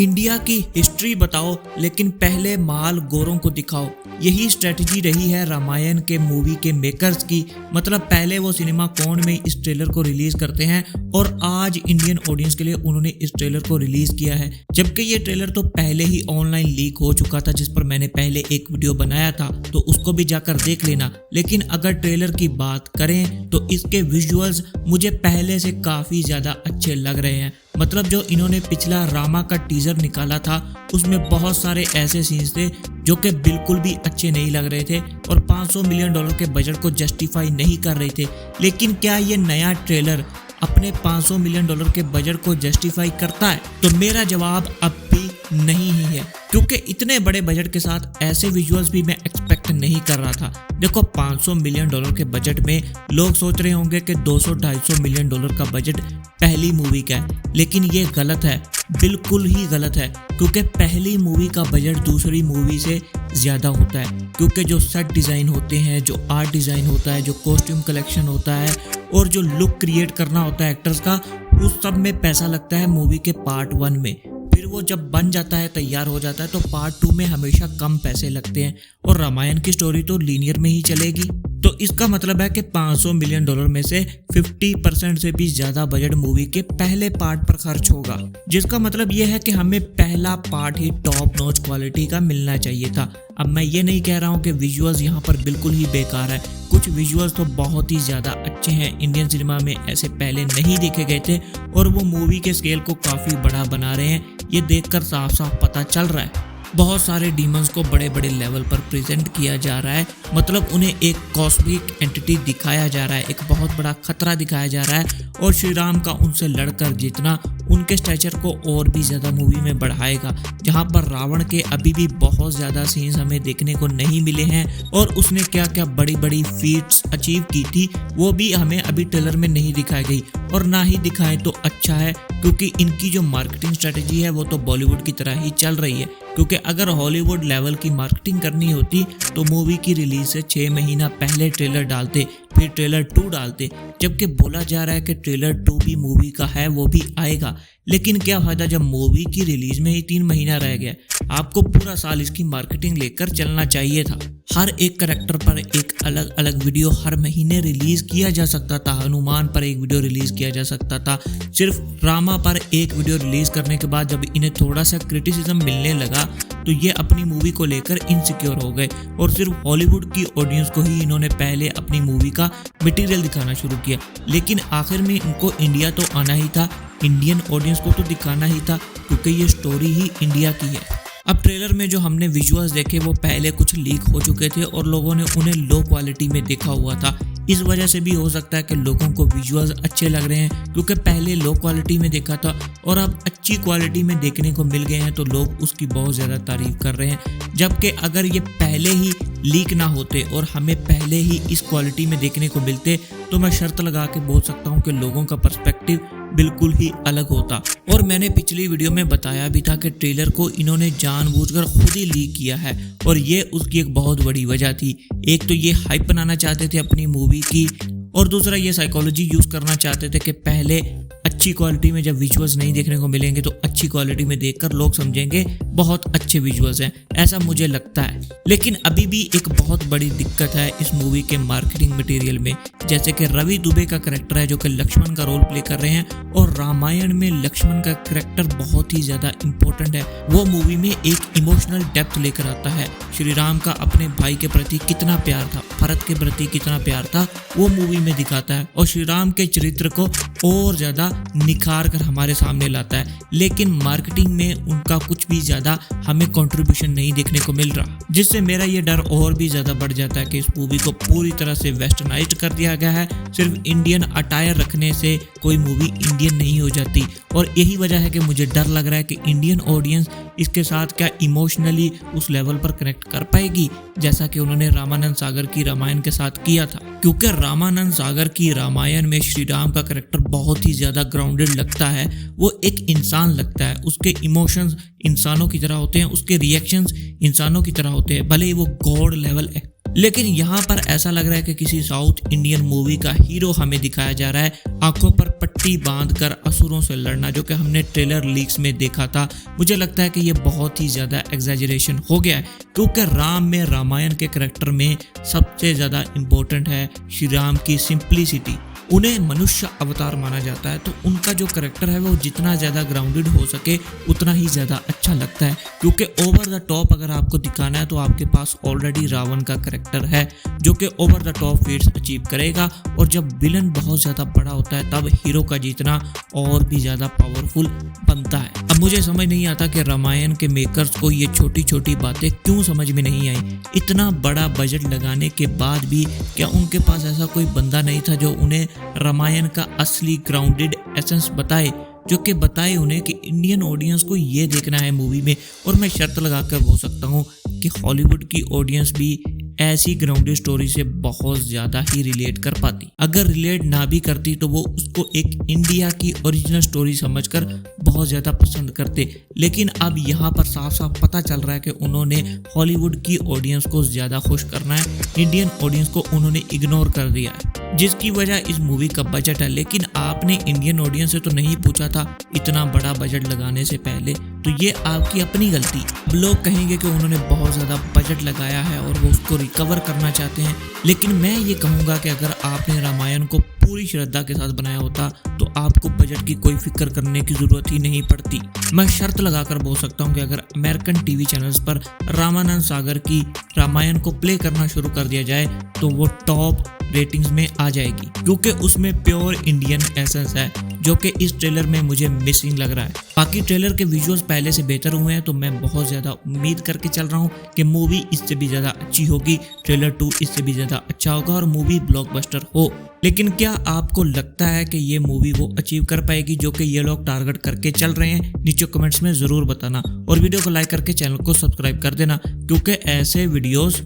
India की history बताओ लेकिन पहले माल गोरों को दिखाओ। यही स्ट्रेटजी रही है रामायण के मूवी के मेकर्स की। मतलब पहले वो सिनेमा कौन में इस ट्रेलर को रिलीज करते हैं और आज इंडियन ऑडियंस के लिए उन्होंने इस ट्रेलर को रिलीज किया है, जबकि ये ट्रेलर तो पहले ही ऑनलाइन लीक हो चुका था, जिस पर मैंने पहले एक वीडियो बनाया था, तो उसको भी जाकर देख लेना। लेकिन अगर ट्रेलर की बात करें तो इसके विजुअल्स मुझे पहले से काफी ज्यादा अच्छे लग रहे हैं। मतलब जो इन्होंने पिछला रामा का टीजर निकाला था उसमें बहुत सारे ऐसे सीन्स थे जो कि बिल्कुल भी अच्छे नहीं लग रहे थे और $500 मिलियन के बजट को जस्टिफाई नहीं कर रहे थे। लेकिन क्या ये नया ट्रेलर अपने $500 मिलियन के बजट को जस्टिफाई करता है? तो मेरा जवाब अब भी नहीं ही है, क्योंकि इतने बड़े बजट के साथ ऐसे विजुअल्स भी मैं एक्सपेक्ट नहीं कर रहा था। देखो $500 मिलियन के बजट में लोग सोच रहे होंगे कि 200-250 मिलियन डॉलर का बजट पहली मूवी का है, लेकिन ये गलत है, बिल्कुल ही गलत है। क्योंकि पहली मूवी का बजट दूसरी मूवी से ज़्यादा होता है, क्योंकि जो सेट डिज़ाइन होते हैं, जो आर्ट डिज़ाइन होता है, जो कॉस्ट्यूम कलेक्शन होता है और जो लुक क्रिएट करना होता है एक्टर्स का, उस सब में पैसा लगता है मूवी के पार्ट 1 में। फिर वो जब बन जाता है, तैयार हो जाता है, तो पार्ट 2 में हमेशा कम पैसे लगते हैं और रामायण की स्टोरी तो लीनियर में ही चलेगी। तो इसका मतलब है कि $500 मिलियन में से 50% से भी ज्यादा बजट मूवी के पहले पार्ट पर खर्च होगा, जिसका मतलब यह है कि हमें पहला पार्ट ही टॉप नॉच क्वालिटी का मिलना चाहिए था। अब मैं ये नहीं कह रहा हूँ कि विजुअल्स यहाँ पर बिल्कुल ही बेकार है, कुछ विजुअल्स तो बहुत ही ज़्यादा अच्छे हैं, इंडियन सिनेमा में ऐसे पहले नहीं देखे गए थे और वो मूवी के स्केल को काफ़ी बड़ा बना रहे हैं, ये देखकर साफ साफ पता चल रहा है। बहुत सारे डीमंस को बड़े बड़े लेवल पर प्रेजेंट किया जा रहा है, मतलब उन्हें एक कॉस्मिक एंटिटी दिखाया जा रहा है, एक बहुत बड़ा खतरा दिखाया जा रहा है और श्री राम का उनसे लड़कर जीतना उनके स्टैचर को और भी ज़्यादा मूवी में बढ़ाएगा। जहां पर रावण के अभी भी बहुत ज़्यादा सीन्स हमें देखने को नहीं मिले हैं और उसने क्या क्या बड़ी बड़ी फीट्स अचीव की थी वो भी हमें अभी ट्रेलर में नहीं दिखाई गई, और ना ही दिखाए तो अच्छा है, क्योंकि इनकी जो मार्केटिंग स्ट्रेटेजी है वो तो बॉलीवुड की तरह ही चल रही है। क्योंकि अगर हॉलीवुड लेवल की मार्केटिंग करनी होती तो मूवी की रिलीज से 6 महीना पहले ट्रेलर डालते, फिर ट्रेलर 2 डालते, जबकि बोला जा रहा है कि ट्रेलर 2 भी मूवी का है, वो भी आएगा। लेकिन क्या फायदा जब मूवी की रिलीज में ही 3 महीना रह गया। आपको पूरा साल इसकी मार्केटिंग लेकर चलना चाहिए था। हर एक कैरेक्टर पर एक अलग अलग वीडियो हर महीने रिलीज किया जा सकता था। हनुमान पर एक वीडियो रिलीज किया जा सकता था। सिर्फ रामा पर एक वीडियो रिलीज करने के बाद जब इन्हें थोड़ा सा क्रिटिसिज्म मिलने लगा तो ये अपनी मूवी को लेकर इनसिक्योर हो गए और सिर्फ हॉलीवुड की ऑडियंस को ही इन्होंने पहले अपनी मूवी का मटेरियल दिखाना शुरू किया। लेकिन आखिर में इनको इंडिया तो आना ही था, इंडियन ऑडियंस को तो दिखाना ही था, क्योंकि ये स्टोरी ही इंडिया की है। अब ट्रेलर में जो हमने विजुअल्स देखे वो पहले कुछ लीक हो चुके थे और लोगों ने उन्हें लो क्वालिटी में देखा हुआ था। इस वजह से भी हो सकता है कि लोगों को विजुअल्स अच्छे लग रहे हैं, क्योंकि पहले लो क्वालिटी में देखा था और अब अच्छी क्वालिटी में देखने को मिल गए हैं तो लोग उसकी बहुत ज़्यादा तारीफ कर रहे हैं। जबकि अगर ये पहले ही लीक ना होते और हमें पहले ही इस क्वालिटी में देखने को मिलते तो मैं शर्त लगा के बोल सकता हूँ कि लोगों का पर्सपेक्टिव बिल्कुल ही अलग होता। और मैंने पिछली वीडियो में बताया भी था कि ट्रेलर को इन्होंने जानबूझकर खुद ही लीक किया है और ये उसकी एक बहुत बड़ी वजह थी। एक तो ये हाइप बनाना चाहते थे अपनी मूवी की, और दूसरा ये साइकोलॉजी यूज करना चाहते थे कि पहले अच्छी क्वालिटी में जब विजुअल्स नहीं देखने को मिलेंगे तो अच्छी क्वालिटी में देखकर लोग समझेंगे बहुत अच्छे विजुअल्स हैं, ऐसा मुझे लगता है। लेकिन अभी भी एक बहुत बड़ी दिक्कत है इस मूवी के मार्केटिंग मटेरियल में। जैसे कि रवि दुबे का कैरेक्टर है जो कि लक्ष्मण का रोल प्ले कर रहे हैं, और रामायण में लक्ष्मण का कैरेक्टर बहुत ही ज्यादा इंपॉर्टेंट है। वो मूवी में एक इमोशनल डेप्थ लेकर आता है। श्री राम का अपने भाई के प्रति कितना प्यार था, भरत के प्रति कितना प्यार था, वो मूवी में दिखाता है और श्री राम के चरित्र को और ज्यादा निखार कर हमारे सामने लाता है। लेकिन मार्केटिंग में उनका कुछ भी ज्यादा हमें कंट्रीब्यूशन नहीं देखने को मिल रहा, जिससे मेरा ये डर और भी ज्यादा बढ़ जाता है कि इस मूवी को पूरी तरह से वेस्टर्नाइज्ड कर दिया गया है। सिर्फ इंडियन अटायर रखने से कोई मूवी इंडियन नहीं हो जाती, और यही वजह है कि मुझे डर लग रहा है कि इंडियन ऑडियंस इसके साथ क्या इमोशनली उस लेवल पर कनेक्ट कर पाएगी जैसा कि उन्होंने रामानंद सागर की रामायण के साथ किया था। क्योंकि रामानंद सागर की रामायण में श्री राम का कैरेक्टर बहुत ही ज्यादा ग्राउंडेड लगता है। वो एक इंसान लगता है, उसके इमोशंस इंसानों की तरह होते हैं, उसके रिएक्शंस इंसानों की तरह होते हैं। भले ही वो गॉड लेवल लेकिन यहाँ पर ऐसा लग रहा है कि किसी साउथ इंडियन मूवी का हीरो हमें दिखाया जा रहा है, आंखों पर पट्टी बांधकर असुरों से लड़ना, जो कि हमने ट्रेलर लीक्स में देखा था। मुझे लगता है कि ये बहुत ही ज्यादा एग्जैजरेशन हो गया है, क्योंकि राम में, रामायण के करैक्टर में सबसे ज्यादा इम्पोर्टेंट है श्री राम की सिंप्लिसिटी। उन्हें मनुष्य अवतार माना जाता है, तो उनका जो करैक्टर है वो जितना ज़्यादा ग्राउंडेड हो सके उतना ही ज़्यादा अच्छा लगता है। क्योंकि ओवर द टॉप अगर आपको दिखाना है तो आपके पास ऑलरेडी रावण का करैक्टर है जो कि over the top feats achieve करेगा, और जब विलन बहुत ज़्यादा बड़ा होता है तब हीरो का जीतना और भी ज़्यादा पावरफुल बनता है। अब मुझे समझ नहीं आता कि रामायण के मेकर्स को ये छोटी छोटी बातें क्यों समझ में नहीं आई। इतना बड़ा बजट लगाने के बाद भी क्या उनके पास ऐसा कोई बंदा नहीं था जो उन्हें रामायण का असली ग्राउंडेड एसेंस बताए, जो कि बताए उन्हें कि इंडियन ऑडियंस को ये देखना है मूवी में। और मैं शर्त लगाकर बोल सकता हूँ कि हॉलीवुड की ऑडियंस भी ऐसी ग्राउंडेड स्टोरी से बहुत ज़्यादा ही रिलेट कर पाती। अगर रिलेट ना भी करती तो वो उसको एक इंडिया की ओरिजिनल स्टोरी समझकर बहुत ज़्यादा पसंद करते। लेकिन अब यहाँ पर साफ साफ पता चल रहा है कि उन्होंने हॉलीवुड की ऑडियंस को ज़्यादा खुश करना है, इंडियन ऑडियंस को उन्होंने इग्नोर कर दिया है, जिसकी वजह इस मूवी का बजट है। लेकिन आपने इंडियन ऑडियंस से तो नहीं पूछा था इतना बड़ा बजट लगाने से पहले, तो ये आपकी अपनी गलती। लोग कहेंगे कि उन्होंने बहुत ज़्यादा बजट लगाया है और वो उसको रिकवर करना चाहते हैं, लेकिन मैं ये कहूँगा कि अगर आपने रामायण को पूरी श्रद्धा के साथ बनाया होता तो आपको बजट की कोई फिक्र करने की ज़रूरत ही नहीं पड़ती। मैं शर्त लगाकर बोल सकता हूँ कि अगर अमेरिकन टीवी चैनल्स पर रामानंद सागर की रामायण को प्ले करना शुरू कर दिया जाए तो वो टॉप रेटिंग्स में आ जाएगी, क्योंकि उसमें प्योर इंडियन एसेंस है जो कि इस ट्रेलर में मुझे मिसिंग लग रहा है। बाकी ट्रेलर के विजुअल्स पहले से बेहतर हुए हैं, तो मैं बहुत ज़्यादा उम्मीद करके चल रहा हूँ कि मूवी इससे भी ज़्यादा अच्छी होगी, ट्रेलर 2 इससे भी ज़्यादा अच्छा होगा और मूवी ब्लॉकबस्टर हो। लेकिन क्या आपको लगता है कि ये मूवी वो अचीव कर पाएगी जो कि ये लोग टारगेट करके चल रहे हैं? नीचे कमेंट्स में ज़रूर बताना और वीडियो को लाइक करके चैनल को सब्सक्राइब कर देना, क्योंकि ऐसे वीडियोज़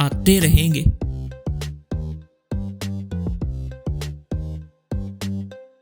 आते रहेंगे।